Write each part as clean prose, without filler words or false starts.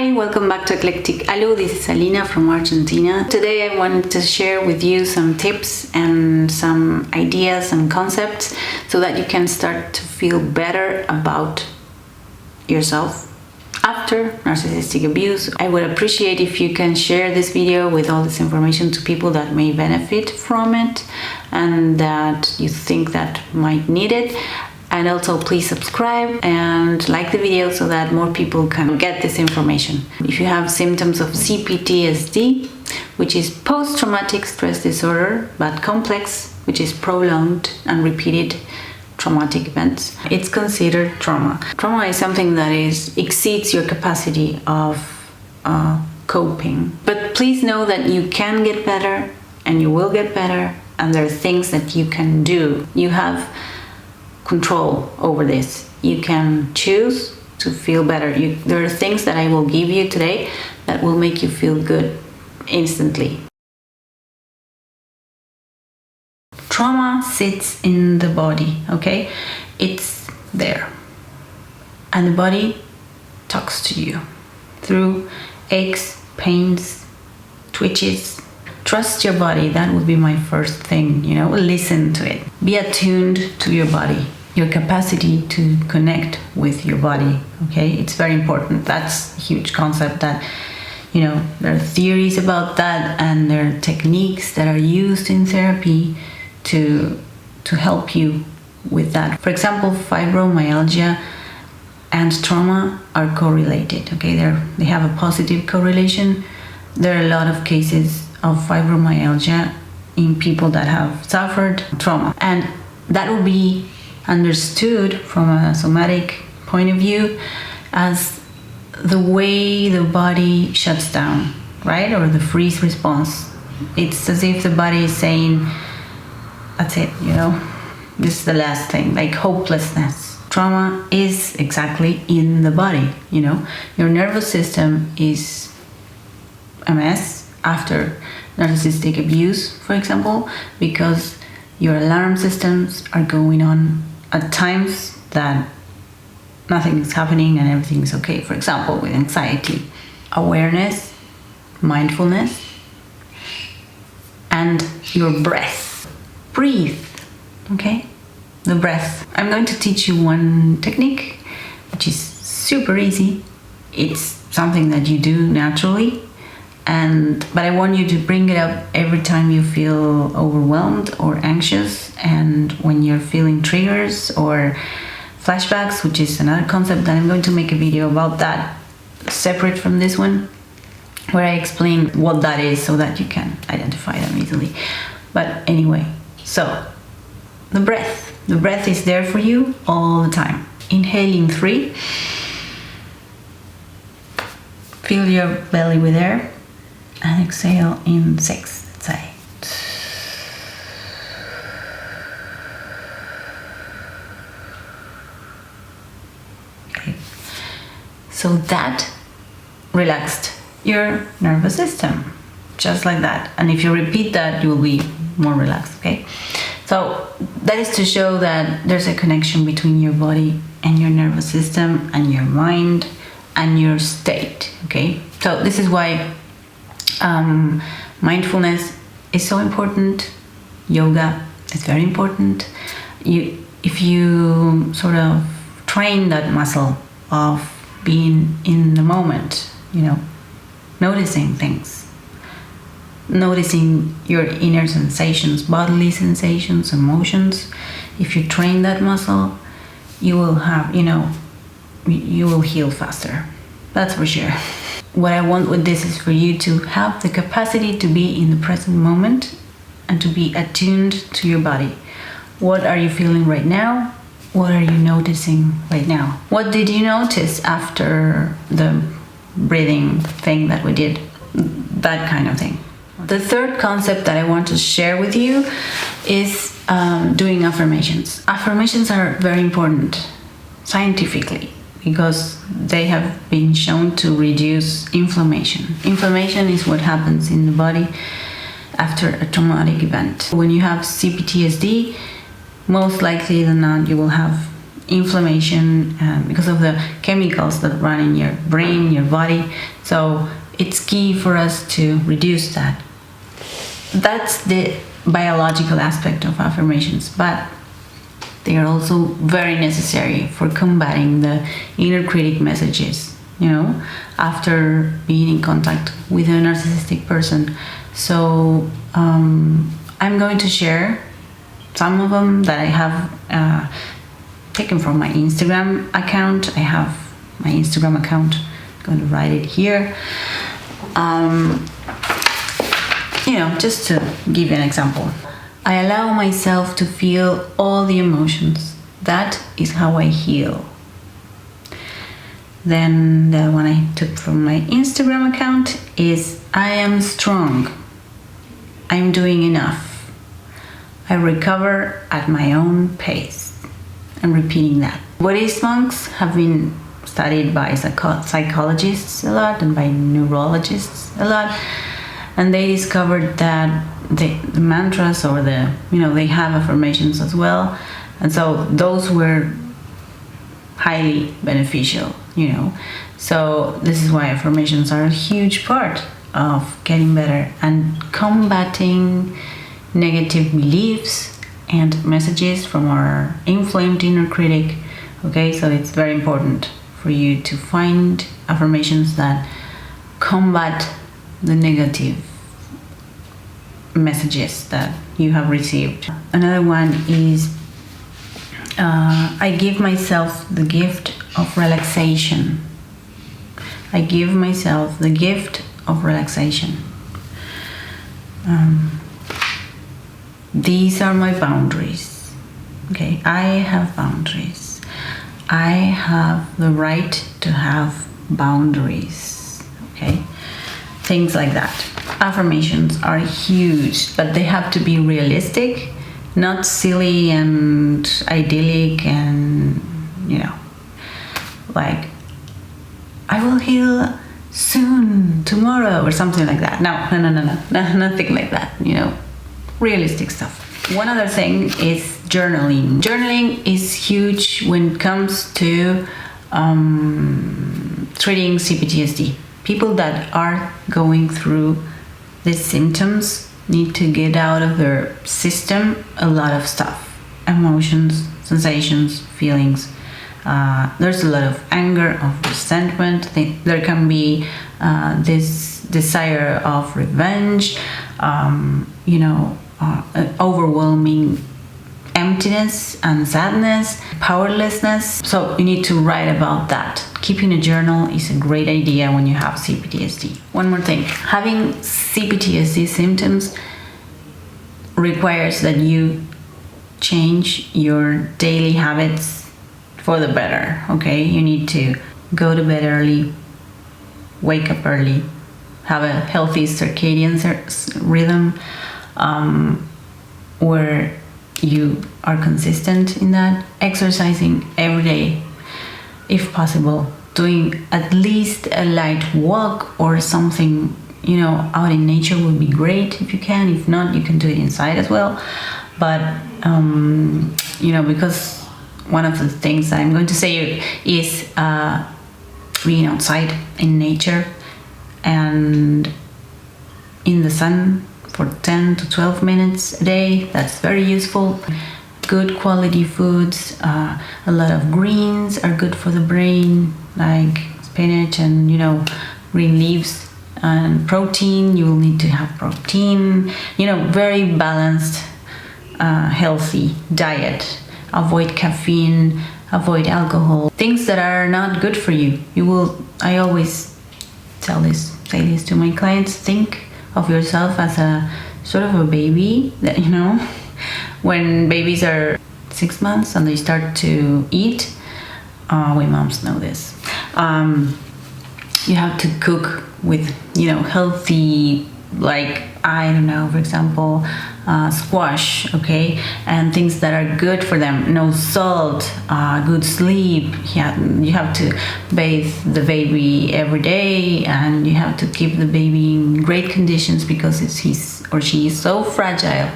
Hi, welcome back to Eclectic. Hello, this is Alina from Argentina. Today I wanted to share with you some tips and some ideas and concepts so that you can start to feel better about yourself after narcissistic abuse. I would appreciate if you can share this video with all this information to people that may benefit from it and that you think that might need it. And also please subscribe and like the video so that more people can get this information. If you have symptoms of CPTSD, which is post-traumatic stress disorder, but complex, which is prolonged and repeated traumatic events, it's considered trauma. Trauma is something that exceeds your capacity of coping. But please know that you can get better and you will get better, and there are things that you can do. You have control over this. You can choose to feel better. There are things that I will give you today that will make you feel good instantly. Trauma sits in the body, okay? It's there. And the body talks to you through aches, pains, twitches. Trust your body. That would be my first thing, listen to it. Be attuned to your body, your capacity to connect with your body, okay? It's very important. That's a huge concept that, there are theories about that, and there are techniques that are used in therapy to help you with that. For example, fibromyalgia and trauma are correlated, okay? They have a positive correlation. There are a lot of cases of fibromyalgia in people that have suffered trauma, and that will be understood from a somatic point of view as the way the body shuts down, right? Or the freeze response. It's as if the body is saying, that's it, this is the last thing, like hopelessness. Trauma is exactly in the body, Your nervous system is a mess after narcissistic abuse, for example, because your alarm systems are going on at times that nothing is happening and everything is okay. For example, with anxiety, awareness, mindfulness, and your breath. Breathe, okay? The breath. I'm going to teach you one technique, which is super easy. It's something that you do naturally, but I want you to bring it up every time you feel overwhelmed or anxious, and when you're feeling triggers or flashbacks, which is another concept that I'm going to make a video about that separate from this one, where I explain what that is so that you can identify them easily. But anyway, so the breath is there for you all the time. Inhale in 3, fill your belly with air, and exhale in 6, let's say. Okay. So that relaxed your nervous system, just like that. And if you repeat that, you will be more relaxed, okay? So that is to show that there's a connection between your body and your nervous system and your mind and your state, okay? So this is why mindfulness is so important. Yoga is very important. If you sort of train that muscle of being in the moment, noticing things, noticing your inner sensations, bodily sensations, emotions. If you train that muscle, you will have, you will heal faster. That's for sure. What I want with this is for you to have the capacity to be in the present moment and to be attuned to your body. What are you feeling right now? What are you noticing right now? What did you notice after the breathing thing that we did? That kind of thing. The third concept that I want to share with you is doing affirmations. Affirmations are very important scientifically because they have been shown to reduce inflammation. Inflammation is what happens in the body after a traumatic event. When you have CPTSD, most likely than not, you will have inflammation because of the chemicals that run in your brain, your body. So it's key for us to reduce that. That's the biological aspect of affirmations, but they are also very necessary for combating the inner critic messages, after being in contact with a narcissistic person. So I'm going to share some of them that I have taken from my Instagram account. I have my Instagram account. I'm going to write it here. Just to give you an example. I allow myself to feel all the emotions. That is how I heal. Then the one I took from my Instagram account is I am strong. I'm doing enough. I recover at my own pace. I'm repeating that. Buddhist monks have been studied by psychologists a lot and by neurologists a lot, and they discovered that the mantras or they have affirmations as well, and so those were highly beneficial. So this is why affirmations are a huge part of getting better and combating negative beliefs and messages from our inflamed inner critic. Okay, so it's very important for you to find affirmations that combat the negative messages that you have received. Another one is I give myself the gift of relaxation. I give myself the gift of relaxation. These are my boundaries. Okay, I have boundaries. I have the right to have boundaries. Okay, things like that. Affirmations are huge, but they have to be realistic, not silly and idyllic and like I will heal soon, tomorrow, or something like that. No, nothing like that. Realistic stuff. One other thing is journaling. Journaling is huge when it comes to treating CPTSD. People that are going through these symptoms need to get out of their system a lot of stuff. Emotions, sensations, feelings. There's a lot of anger, of resentment. There can be this desire of revenge, overwhelming emptiness and sadness, powerlessness. So you need to write about that. Keeping a journal is a great idea when you have CPTSD. One more thing, having CPTSD symptoms requires that you change your daily habits for the better. Okay, you need to go to bed early, wake up early, have a healthy circadian rhythm, where you are consistent in that, exercising every day if possible, doing at least a light walk or something out in nature would be great if you can. If not, you can do it inside as well, but because one of the things I'm going to say is being outside in nature and in the sun for 10 to 12 minutes a day. That's very useful. Good quality foods, a lot of greens are good for the brain, like spinach and green leaves. And protein, you will need to have protein, very balanced, healthy diet. Avoid caffeine, avoid alcohol, things that are not good for you. I always say this to my clients, think of yourself as a sort of a baby that, when babies are 6 months and they start to eat, we moms know this. You have to cook with, healthy, like, I don't know, for example, squash, okay, and things that are good for them. No salt, good sleep. You have to bathe the baby every day, and you have to keep the baby in great conditions because he or she is so fragile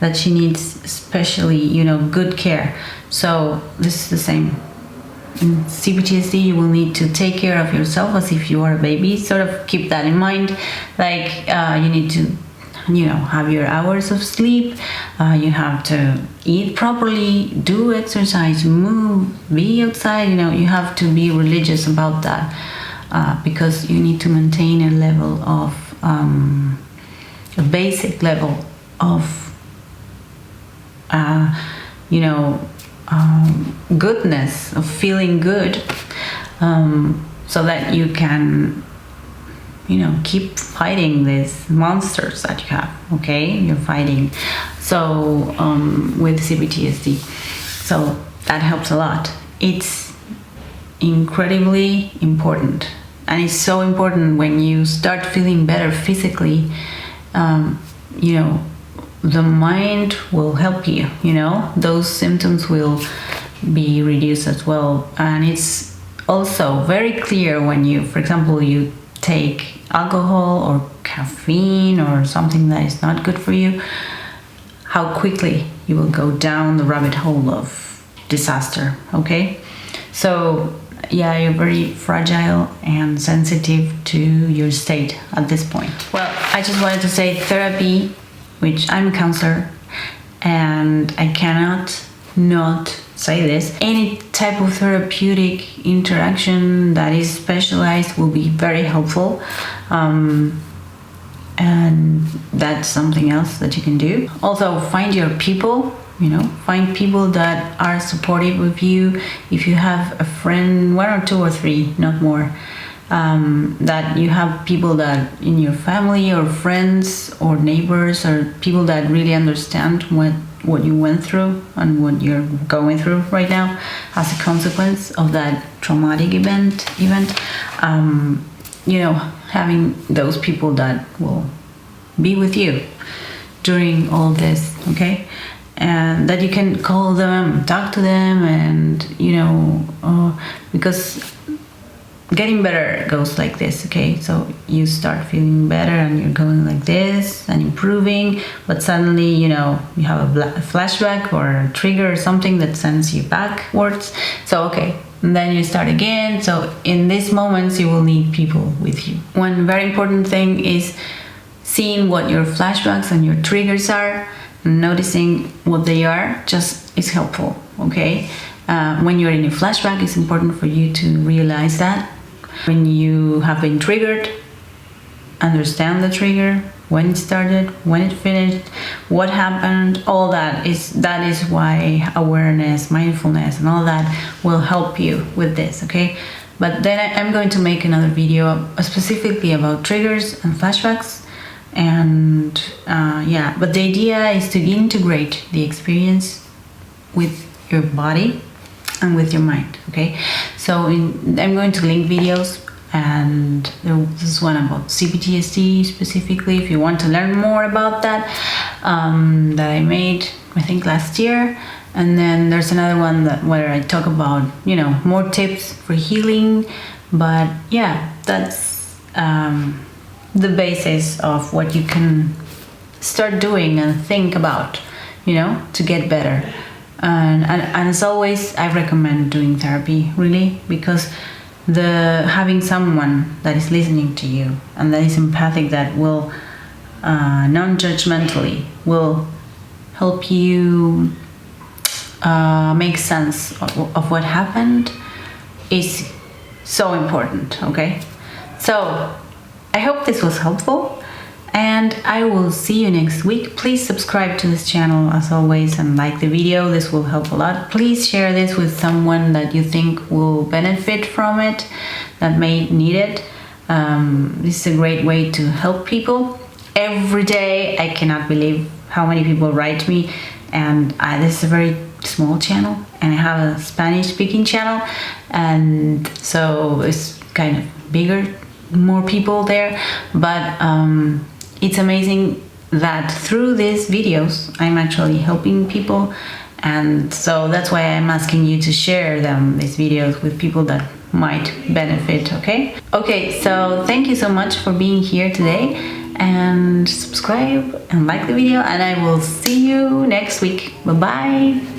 that she needs especially, good care. So this is the same. In CPTSD, you will need to take care of yourself as if you are a baby. Sort of keep that in mind. Like you need to, have your hours of sleep. You have to eat properly, do exercise, move, be outside. You have to be religious about that because you need to maintain a level of a basic level of goodness, of feeling good, so that you can keep fighting these monsters that you have. Okay, you're fighting with CPTSD, so that helps a lot. It's incredibly important, and it's so important when you start feeling better physically. The mind will help you, those symptoms will be reduced as well. And it's also very clear when you, for example, you take alcohol or caffeine or something that is not good for you, how quickly you will go down the rabbit hole of disaster. Okay, so yeah, you're very fragile and sensitive to your state at this point. Well, I just wanted to say therapy, which I'm a counselor, and I cannot not say this. Any type of therapeutic interaction that is specialized will be very helpful. And that's something else that you can do. Also, find your people, find people that are supportive of you. If you have a friend, 1 or 2 or 3, not more, that you have people that in your family or friends or neighbors or people that really understand what you went through and what you're going through right now as a consequence of that traumatic event. Having those people that will be with you during all this, okay? And that you can call them, talk to them, and because getting better goes like this, okay? So you start feeling better and you're going like this and improving, but suddenly, you have a flashback or a trigger or something that sends you backwards. So, okay, and then you start again. So in these moments, you will need people with you. One very important thing is seeing what your flashbacks and your triggers are, and noticing what they are just is helpful, okay? When you're in a flashback, it's important for you to realize that. When you have been triggered, understand the trigger, when it started, when it finished, what happened, all that is why awareness, mindfulness, and all that will help you with this, okay? But then I'm going to make another video specifically about triggers and flashbacks, and but the idea is to integrate the experience with your body and with your mind, okay? So I'm going to link videos, and this is one about CPTSD specifically, if you want to learn more about that, that I made, I think last year. And then there's another one where I talk about, more tips for healing. But yeah, that's the basis of what you can start doing and think about, to get better. And as always, I recommend doing therapy, really, because having someone that is listening to you and that is empathic, that will non-judgmentally will help you make sense of what happened is so important, okay? So I hope this was helpful, and I will see you next week. Please subscribe to this channel as always and like the video. This will help a lot. Please share this with someone that you think will benefit from it, that may need it. This is a great way to help people. Every day, I cannot believe how many people write me, and this is a very small channel, and I have a Spanish speaking channel, and so it's kind of bigger, more people there, but it's amazing that through these videos I'm actually helping people, and so that's why I'm asking you to share these videos with people that might benefit, okay? Okay, so thank you so much for being here today, and subscribe and like the video, and I will see you next week. Bye bye.